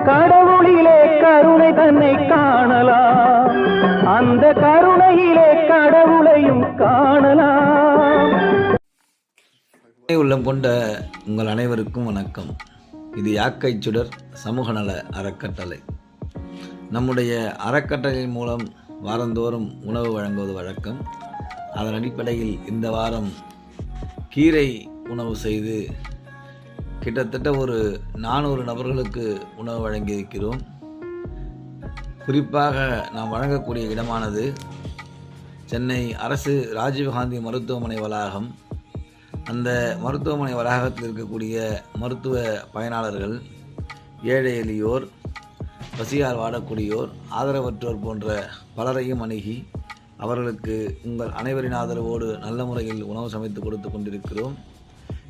கடவுளிலே கருணை தன்னை காணலாம், அந்த கருணையிலே கடவுளையும் காணலாம். உள்ளம் கொண்ட உங்கள் அனைவருக்கும் வணக்கம். இது யாக்கை சுடர் சமூக நல அறக்கட்டளை. நம்முடைய அறக்கட்டளையின் மூலம் வாரந்தோறும் உணவு வழங்குவது வழக்கம். அதன் அடிப்படையில் இந்த வாரம் கீரை உணவு செய்து கிட்டத்தட்ட ஒரு 400 நபர்களுக்கு உணவு வழங்கியிருக்கிறோம். குறிப்பாக நாம் வழங்கக்கூடிய இடமானது சென்னை அரசு ராஜீவ்காந்தி மருத்துவமனை வளாகம். அந்த மருத்துவமனை வளாகத்தில் இருக்கக்கூடிய மருத்துவ பயனாளர்கள், ஏழை எளியோர், பசியால் வாடக்கூடியோர், ஆதரவற்றோர் போன்ற பலரையும் அணுகி அவர்களுக்கு உங்கள் அனைவரின் ஆதரவோடு நல்ல முறையில் உணவு சமைத்து கொடுத்து கொண்டிருக்கிறோம்.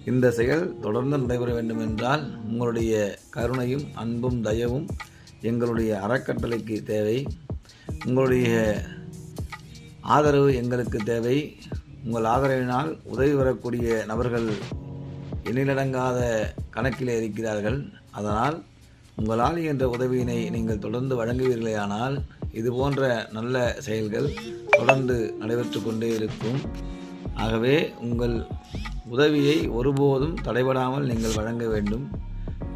இந்த செயல் தொடர்ந்து நடைபெற வேண்டும் என்றால் உங்களுடைய கருணையும் அன்பும் தயவும் எங்களுடைய அறக்கட்டளைக்கு தேவை. உங்களுடைய ஆதரவு எங்களுக்கு தேவை. உங்கள் ஆதரவினால் உதவி வரக்கூடிய நபர்கள் எண்ணிலடங்காத கணக்கிலே இருக்கிறார்கள். அதனால் உங்களால் என்ற உதவியினை நீங்கள் தொடர்ந்து வழங்குவீர்களேயானால் இது போன்ற நல்ல செயல்கள் தொடர்ந்து நடைபெற்று கொண்டே இருக்கும். ஆகவே உங்கள் உதவியை ஒருபோதும் தடைபடாமல் நீங்கள் வழங்க வேண்டும்.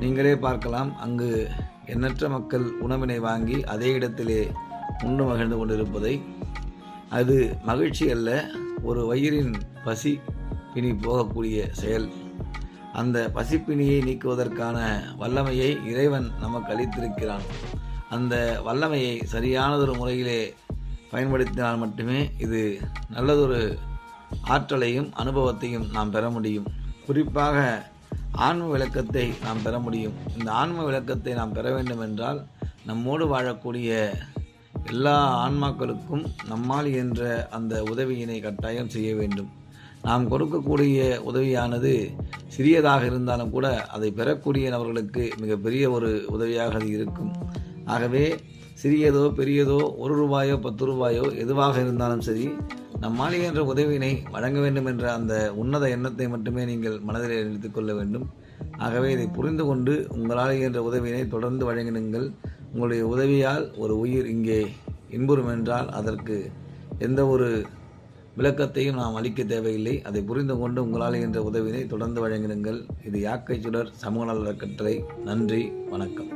நீங்களே பார்க்கலாம், அங்கு எண்ணற்ற மக்கள் உணவினை வாங்கி அதே இடத்திலே உண்டு மகிழ்ந்து கொண்டிருப்பதை. அது மகிழ்ச்சி அல்ல, ஒரு வயிறின் பசி பிணி போகக்கூடிய செயல். அந்த பசிப்பிணியை நீக்குவதற்கான வல்லமையை இறைவன் நமக்கு அளித்திருக்கிறான். அந்த வல்லமையை சரியானதொரு முறையிலே பயன்படுத்தினால் மட்டுமே இது நல்லதொரு ஆற்றலையும் அனுபவத்தையும் நாம் பெற முடியும். குறிப்பாக ஆன்ம விளக்கத்தை நாம் பெற முடியும். இந்த ஆன்ம விளக்கத்தை நாம் பெற வேண்டும் என்றால் நம்மோடு வாழக்கூடிய எல்லா ஆன்மாக்களுக்கும் நம்மால் என்ற அந்த உதவியினை கட்டாயம் செய்ய வேண்டும். நாம் கொடுக்கக்கூடிய உதவியானது சிறியதாக இருந்தாலும் கூட அதை பெறக்கூடிய நபர்களுக்கு மிகப்பெரிய ஒரு உதவியாக அது இருக்கும். ஆகவே சிறியதோ பெரியதோ 1 ரூபாயோ 10 ரூபாயோ எதுவாக இருந்தாலும் சரி, நம்மால் என்ற உதவியினை வழங்க வேண்டும் என்ற அந்த உன்னத எண்ணத்தை மட்டுமே நீங்கள் மனதில் நிறுத்திக் கொள்ள வேண்டும். ஆகவே இதை புரிந்து கொண்டு உங்களால் என்ற உதவியினை தொடர்ந்து வழங்கினுங்கள். உங்களுடைய உதவியால் ஒரு உயிர் இங்கே இன்புறும் என்றால் அதற்கு எந்த ஒரு விளக்கத்தையும் நாம் அளிக்க தேவையில்லை. அதை புரிந்து கொண்டு உங்களால் என்ற உதவியினை தொடர்ந்து வழங்கினுங்கள். இது யாக்கை சுடர் சமூக நல அறக்கட்டளை. நன்றி, வணக்கம்.